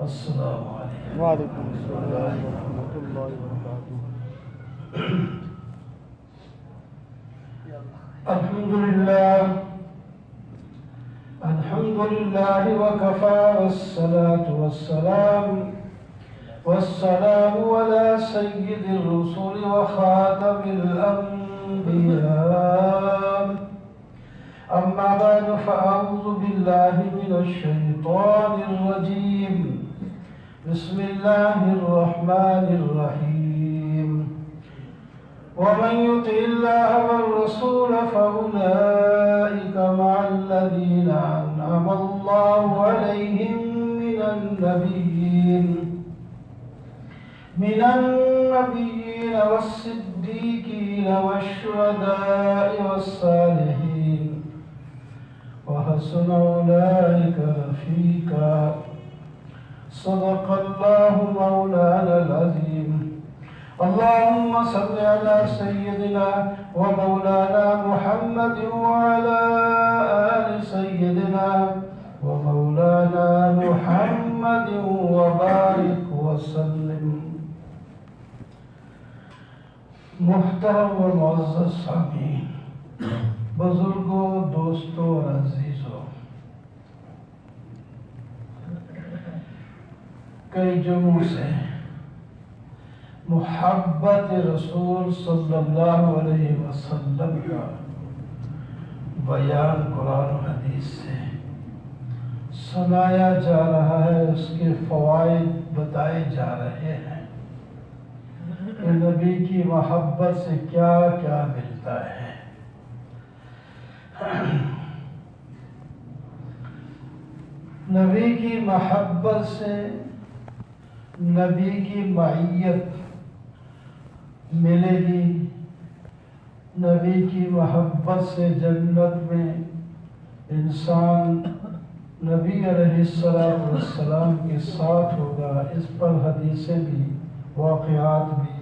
السلام علیکم وعلیکم السلام ورحمۃ اللہ وبرکاتہ. الحمد لله وكفى والصلاة والسلام على سيد الرسل وخاتم الأنبياء. أما بعد فأعوذ بالله من الشيطان الرجيم. بسم الله الرحمن الرحيم. ومن يطع الله والرسول فأولئك مع الذين أنعم الله عليهم من النبيين والصديقين والشهداء والصالحين وحسن أولئك رفيقا. صدق الله مولانا العظيم. اللهم صل على سيدنا ومولانا محمد وعلى آل سيدنا ومولانا محمد وبارك وسلم. محترم و معزز سامعین، بزرگوں، دوستوں اور عزیزوں، کئی جمعوں سے محبت رسول صلی اللہ علیہ وسلم کا بیان قرآن و حدیث سے سنایا جا رہا ہے، اس کے فوائد بتائے جا رہے ہیں کہ نبی کی محبت سے کیا کیا ملتا ہے. نبی کی محبت سے نبی کی معیت ملے گی. نبی کی محبت سے جنت میں انسان نبی علیہ السلام کے ساتھ ہوگا. اس پر حدیثیں بھی، واقعات بھی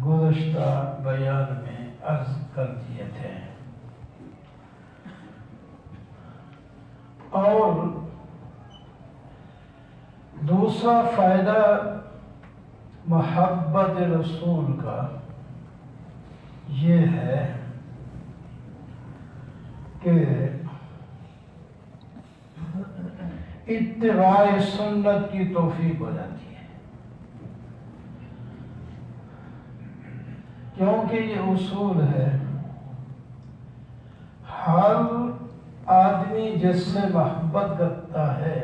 گزشتہ بیان میں عرض کر دیے تھے. اور دوسرا فائدہ محبت رسول کا یہ ہے کہ اتباع سنت کی توفیق ہو جاتی ہے، کیونکہ یہ اصول ہے ہر آدمی جس سے محبت کرتا ہے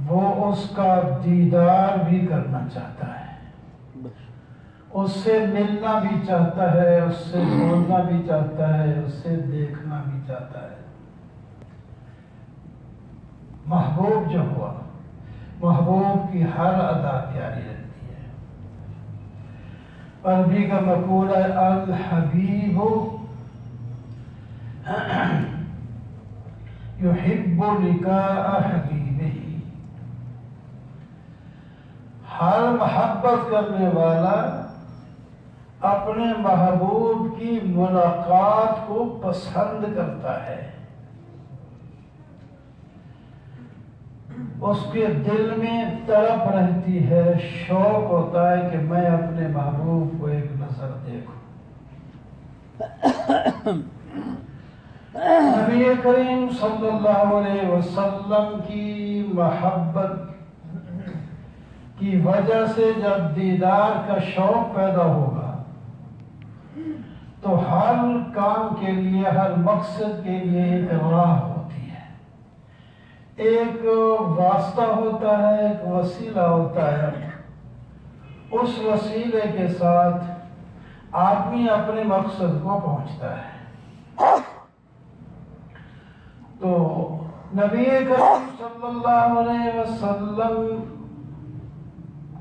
وہ اس کا دیدار بھی کرنا چاہتا ہے، اس سے ملنا بھی چاہتا ہے، اس سے بولنا بھی چاہتا ہے، اس سے دیکھنا بھی چاہتا ہے. محبوب جو ہوا، محبوب کی ہر ادا پیاری رہتی ہے. عربی کا مقولہ ہے الحبیب یحب لقاء حبیبہ. ہر محبت کرنے والا اپنے محبوب کی ملاقات کو پسند کرتا ہے. اس کے دل میں طلب رہتی ہے، شوق ہوتا ہے کہ میں اپنے محبوب کو ایک نظر دیکھوں. نبی کریم صلی اللہ علیہ وسلم کی محبت کی وجہ سے جب دیدار کا شوق پیدا ہوگا تو ہر کام کے لیے، ہر مقصد کے لیے ایک راہ ہوتی ہے، ایک واسطہ ہوتا ہے، ایک وسیلہ ہوتا ہے. اس وسیلے کے ساتھ آدمی اپنے مقصد کو پہنچتا ہے. تو نبی کریم صلی اللہ علیہ وسلم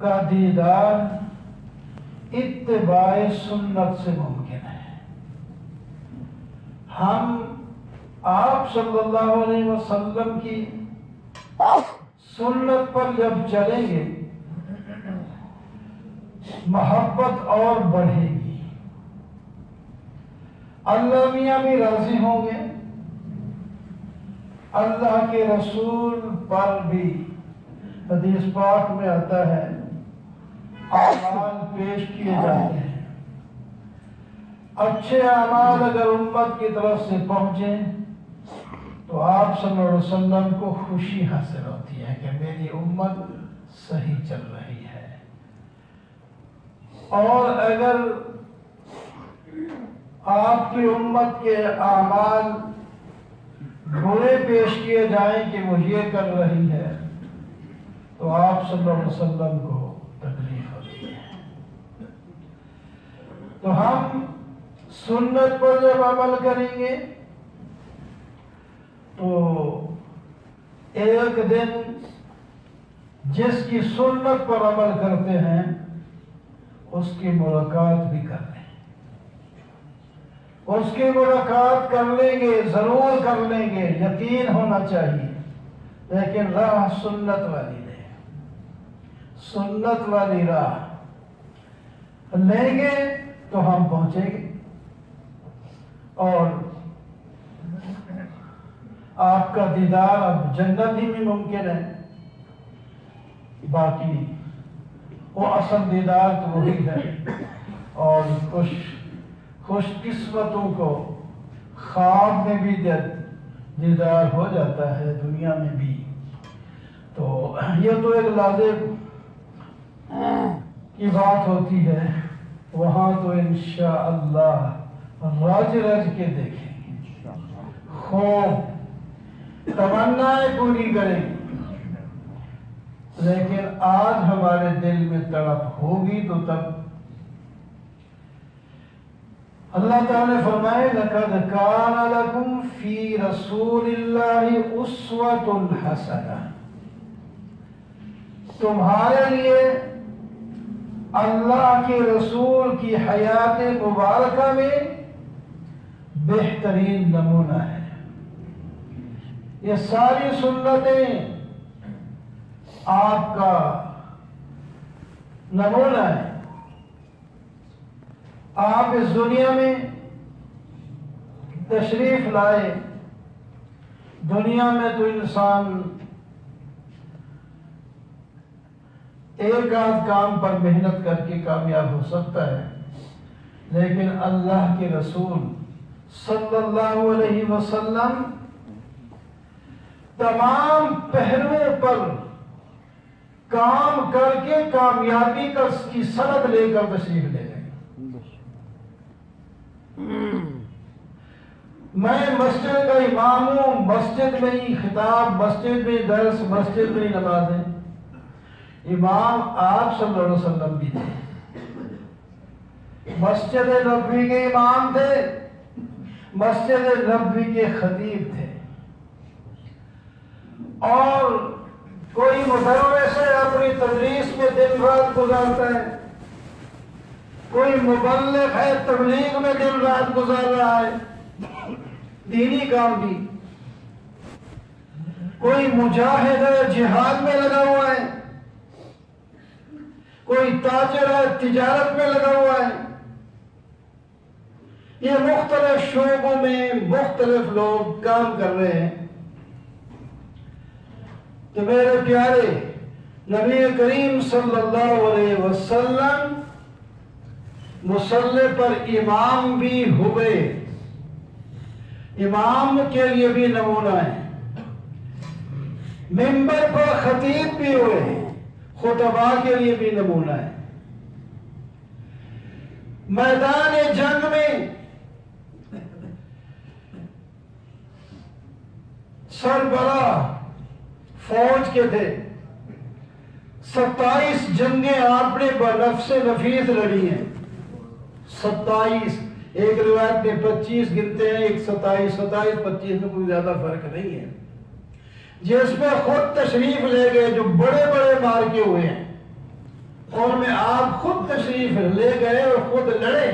کا دیدار اتباع سنت سے ممکن ہے. ہم آپ صلی اللہ علیہ وسلم کی سنت پر جب چلیں گے محبت اور بڑھے گی. اللہ میاں بھی راضی ہوں گے، اللہ کے رسول پر بھی حدیث پاک میں آتا ہے اعمال پیش کیے جاتے ہیں، اچھے اعمال اگر امت کی طرف سے پہنچیں تو آپ صلی اللہ علیہ وسلم کو خوشی حاصل ہوتی ہے کہ میری امت صحیح چل رہی ہے، اور اگر آپ کی امت کے اعمال برے پیش کیے جائیں کہ وہ یہ کر رہی ہے تو آپ صلی اللہ علیہ وسلم کو تکلیف ہوتی ہے۔ تو ہم سنت پر جب عمل کریں گے تو ایک دن جس کی سنت پر عمل کرتے ہیں اس کی ملاقات بھی کر لیں، اس کی ملاقات کر لیں گے، ضرور کر لیں گے، یقین ہونا چاہیے، لیکن راہ سنت والی ہے، سنت والی راہ لیں گے تو ہم پہنچیں گے اور آپ کا دیدار اب جنت ہی میں ممکن ہے، باقی وہ اصل دیدار تو وہی ہے، اور خوش قسمتوں کو خواب میں بھی دیدار ہو جاتا ہے، دنیا میں بھی۔ تو یہ تو ایک لازم کی بات ہوتی ہے، وہاں تو انشاءاللہ رج رج کے دیکھیں گے، خوب تمنائیں پوری کریں گے، لیکن آج ہمارے دل میں تڑپ ہوگی تو تب اللہ تعالیٰ نے فرمائے لَقَدْ كَانَ لَكُمْ فِي رَسُولِ اللَّهِ أُسْوَةٌ حَسَنَةٌ، تمہارے لیے اللہ کے رسول کی حیات مبارکہ میں بہترین نمونہ ہے۔ یہ ساری سنتیں آپ کا نمونہ ہے۔ آپ اس دنیا میں تشریف لائے، دنیا میں تو انسان ایک آدھ کام پر محنت کر کے کامیاب ہو سکتا ہے، لیکن اللہ کے رسول صلی اللہ علیہ وسلم تمام پہلوؤں پر کام کر کے کامیابی کی سند لے کر تشریف لے گئے۔ میں مسجد کا امام ہوں، مسجد میں ہی خطاب، مسجد میں درس، مسجد میں ہی نمازیں، امام آپ صلی اللہ علیہ وسلم بھی تھے، مسجد نبوی کے امام تھے، مسجد نبوی کے خطیب تھے، اور کوئی مدرس ہے اپنی تدریس میں دن رات گزارتا ہے، کوئی مبلغ ہے تبلیغ میں دن رات گزار رہا ہے، دینی کام بھی، کوئی مجاہد ہے جہاد میں لگا ہوا ہے، کوئی تاجر ہے تجارت میں لگا ہوا ہے، یہ مختلف شعبوں میں مختلف لوگ کام کر رہے ہیں۔ تو میرے پیارے نبی کریم صلی اللہ علیہ وسلم مصلی پر امام بھی ہوئے، امام کے لیے بھی نمونہ ہے، ممبر پر خطیب بھی ہوئے، خطباء کے لیے بھی نمونہ ہے، میدان جنگ میں سربراہ فوج کے تھے، 27 جنگیں آپ نے بنفس نفیس لڑی ہیں، 27، ایک روایت میں 25 گنتے ہیں، ایک 27، 25 میں کوئی زیادہ فرق نہیں ہے، جس میں خود تشریف لے گئے، جو بڑے بڑے مارکے ہوئے ہیں ان میں آپ خود تشریف لے گئے اور خود لڑے،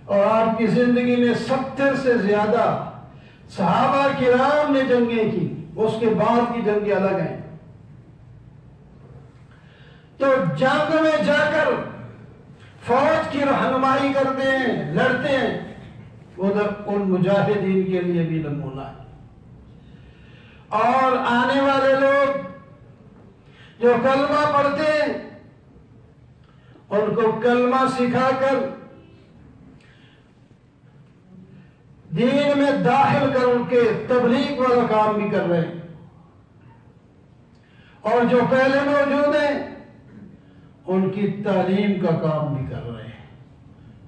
اور آپ کی زندگی میں 70 سے زیادہ صحابہ کرام نے جنگیں کی، اس کے بعد کی جنگیں الگ ہیں۔ تو جنگ میں جا کر فوج امت کی رہنمائی کرتے ہیں، لڑتے ہیں، ادھر ان مجاہدین کے لیے بھی نمونہ ہے۔ اور آنے والے لوگ جو کلمہ پڑھتے ہیں ان کو کلمہ سکھا کر دین میں داخل کر ان کے تبلیغ والا کام بھی کر رہے ہیں، اور جو پہلے موجود ہیں ان کی تعلیم کا کام بھی کر رہے ہیں،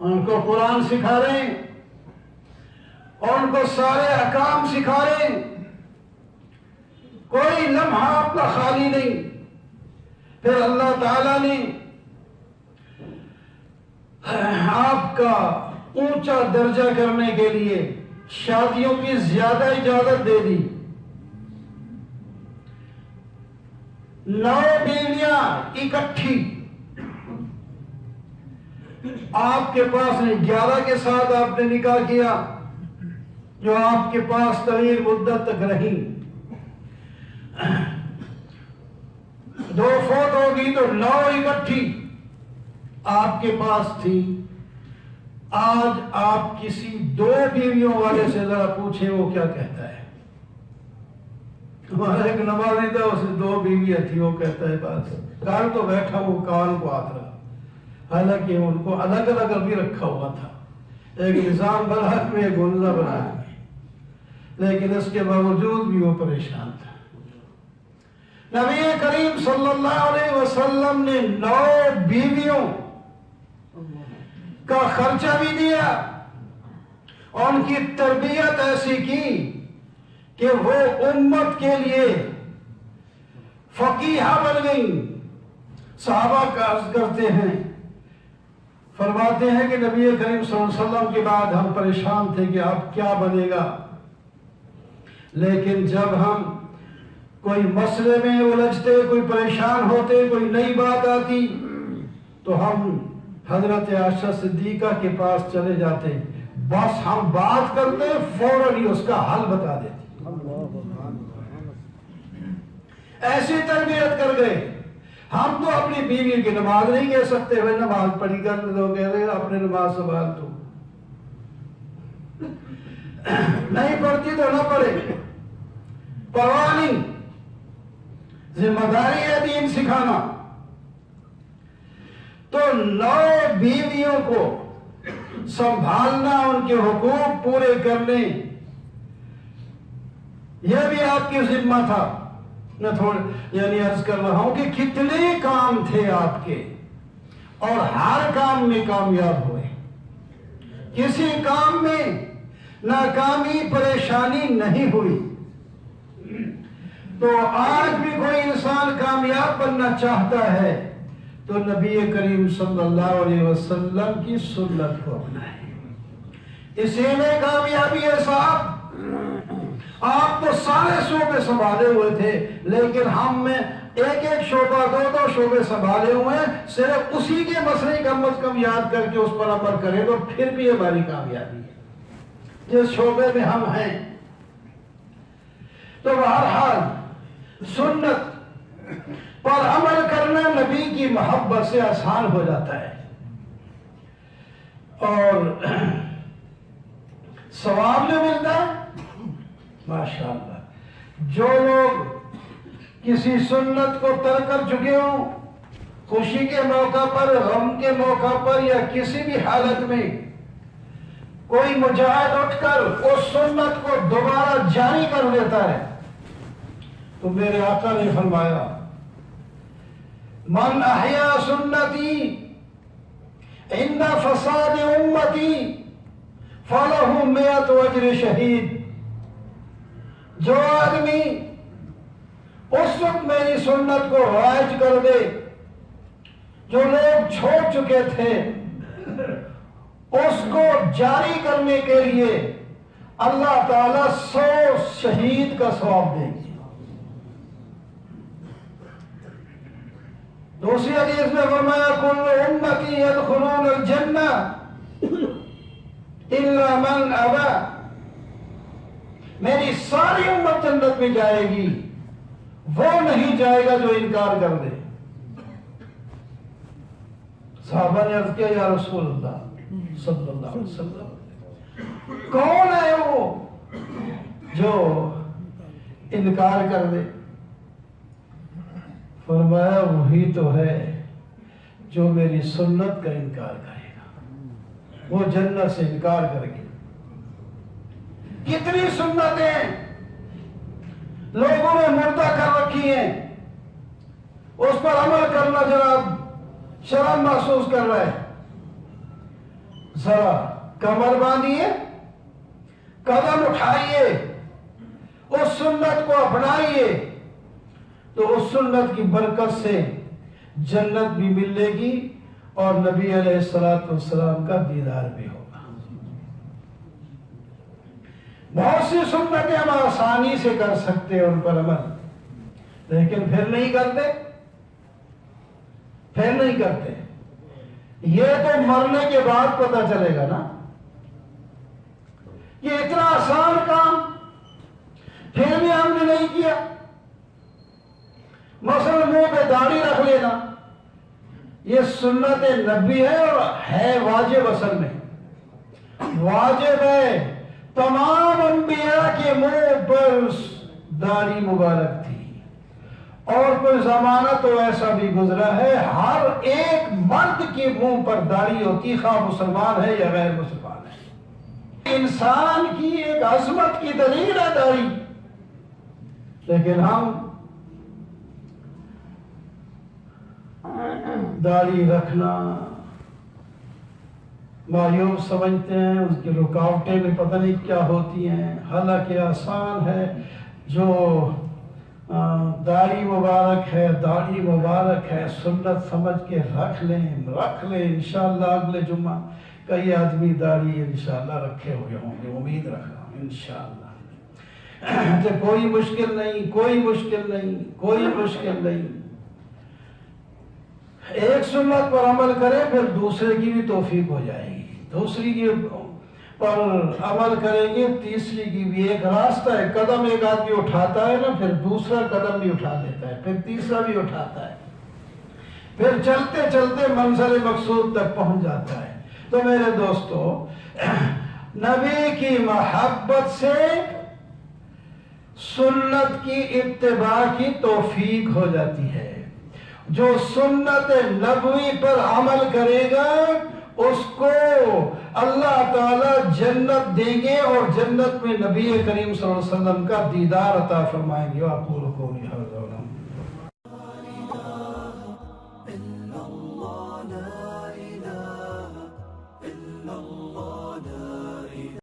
ان کو قرآن سکھا رہے ہیں اور ان کو سارے احکام سکھا رہے ہیں، کوئی لمحہ آپ کا خالی نہیں۔ پھر اللہ تعالیٰ نے آپ کا اونچا درجہ کرنے کے لیے شادیوں کی زیادہ اجازت دے دی۔ 9 بیویاں اکٹھی آپ کے پاس نہیں، 11 کے ساتھ آپ نے نکاح کیا جو آپ کے پاس طویل مدت تک رہی، 2 فوت ہوگی تو 9 اکٹھی آپ کے پاس تھی۔ آج آپ کسی 2 بیویوں والے سے ذرا پوچھیں وہ کیا کہتا ہے۔ ہمارا ایک نمازی تھا، اسے 2 بیویاں تھی، وہ کہتا ہے بات گھر تو بیٹھا وہ کان کو ہاتھ رہا، حالانکہ ان کو الگ الگ بھی رکھا ہوا تھا، ایک نظام بنا میں ایک گنزہ بنا میں، لیکن اس کے باوجود بھی وہ پریشان تھا۔ نبی کریم صلی اللہ علیہ وسلم نے 9 بیویوں کا خرچہ بھی دیا اور ان کی تربیت ایسی کی کہ وہ امت کے لیے فقیہہ بن گئی۔ صحابہ کا عرض کرتے ہیں، فرماتے ہیں کہ نبی کریم صلی اللہ علیہ وسلم کے بعد ہم پریشان تھے کہ اب کیا بنے گا، لیکن جب ہم کوئی مسئلے میں الجھتے، کوئی پریشان ہوتے، کوئی نئی بات آتی تو ہم حضرت عائشہ صدیقہ کے پاس چلے جاتے، بس ہم بات کرتے فوراً ہی اس کا حل بتا دیتے۔ ایسی تربیت کر گئے۔ ہم تو اپنی بیوی کی نماز نہیں کہہ سکتے وہ نماز پڑھی کر تو کہہ رہے اپنے نماز سنبھال تو نہیں پڑھتی تو نہ پڑھے، پرواہ نہیں، ذمہ داری ہے دین سکھانا۔ تو 9 بیویوں کو سنبھالنا، ان کے حقوق پورے کرنے، یہ بھی آپ کی ذمہ تھا۔ میں یعنی عرض کر رہا ہوں کہ کتنے کام تھے آپ کے اور ہر کام میں کامیاب ہوئے، کسی کام میں ناکامی پریشانی نہیں ہوئی۔ تو آج بھی کوئی انسان کامیاب بننا چاہتا ہے تو نبی کریم صلی اللہ علیہ وسلم کی سنت کو اپنائیں، اسی میں کامیابی ہے۔ صاحب آپ تو سارے شعبے سنبھالے ہوئے تھے، لیکن ہم میں ایک شعبہ 2 شعبے سنبھالے ہوئے ہیں، صرف اسی کے مسئلے کم از کم یاد کر کے اس پر عمل کریں تو پھر بھی ہماری کامیابی ہے جس شعبے میں ہم ہیں۔ تو بہرحال سنت پر عمل کرنا نبی کی محبت سے آسان ہو جاتا ہے اور ثواب جو ملتا ہے ماشاءاللہ۔ جو لوگ کسی سنت کو ترک کر چکے ہوں، خوشی کے موقع پر، غم کے موقع پر یا کسی بھی حالت میں کوئی مجاہد اٹھ کر اس سنت کو دوبارہ جاری کر دیتا ہے تو میرے آقا نے فرمایا من احیا سنتی عند فساد امتی فلہ 100 اجر شہید۔ جو آدمی اس وقت میری سنت کو رائج کر دے، جو لوگ چھوڑ چکے تھے اس کو جاری کرنے کے لیے اللہ تعالیٰ 100 شہید کا ثواب دے گی۔ دوسری حدیث میں فرمایا کل امتی یدخلون الجنہ الا من ابا، میری ساری امت جنت میں جائے گی، وہ نہیں جائے گا جو انکار کر دے۔ صحابہ نے عرض کیا یا رسول اللہ صلی اللہ علیہ وسلم کون ہے وہ جو انکار کر دے؟ فرمایا وہی تو ہے جو میری سنت کا انکار کرے گا، وہ جنت سے انکار کرے گا۔ کتنی سنتیں لوگوں نے مردہ کر رکھی ہیں، اس پر عمل کرنا جناب شرم محسوس کر رہا ہے۔ ذرا کمر باندھیے، قدم اٹھائیے، اس سنت کو اپنائیے تو اس سنت کی برکت سے جنت بھی ملے گی اور نبی علیہ السلام کا دیدار بھی ہوگا۔ بہت سی سنتیں ہم آسانی سے کر سکتے ہیں ان پر عمل، لیکن پھر نہیں کرتے، پھر نہیں کرتے۔ یہ تو مرنے کے بعد پتہ چلے گا نا، یہ اتنا آسان کام پھر بھی ہم نے نہیں کیا۔ مثلا منہ پہ داڑھی رکھ لینا، یہ سنت نبی ہے اور ہے واجب، اصل میں واجب ہے۔ تمام انبیاء کے منہ پر داڑھی مبارک تھی، اور کوئی زمانہ تو ایسا بھی گزرا ہے ہر ایک مرد کے منہ پر داڑھی ہوتی، خواہ مسلمان ہے یا غیر مسلمان ہے۔ انسان کی ایک عظمت کی دلیل ہے داڑھی، لیکن ہم داڑھی رکھنا معیوب سمجھتے ہیں، اس کی رکاوٹیں بھی پتہ نہیں کیا ہوتی ہیں، حالانکہ آسان ہے۔ جو داڑھی مبارک ہے، داڑھی مبارک ہے، سنت سمجھ کے رکھ لیں انشاءاللہ اگلے جمعہ کئی آدمی داڑھی انشاءاللہ رکھے ہوئے ہوں گے، امید رکھ رہا ہوں انشاءاللہ۔ تو کوئی مشکل نہیں، کوئی مشکل نہیں، کوئی مشکل نہیں۔ ایک سنت پر عمل کریں پھر دوسرے کی بھی توفیق ہو جائے گی، دوسری کی پر عمل کریں گے تیسری کی بھی۔ ایک راستہ ہے، قدم ایک آدمی اٹھاتا ہے نا، پھر دوسرا قدم بھی اٹھا لیتا ہے، پھر تیسرا بھی اٹھاتا ہے، پھر چلتے چلتے منزل مقصود تک پہنچ جاتا ہے۔ تو میرے دوستو، نبی کی محبت سے سنت کی اتباع کی توفیق ہو جاتی ہے۔ جو سنت نبوی پر عمل کرے گا اس کو اللہ تعالی جنت دیں گے، اور جنت میں نبی کریم صلی اللہ علیہ وسلم کا دیدار عطا فرمائیں گے۔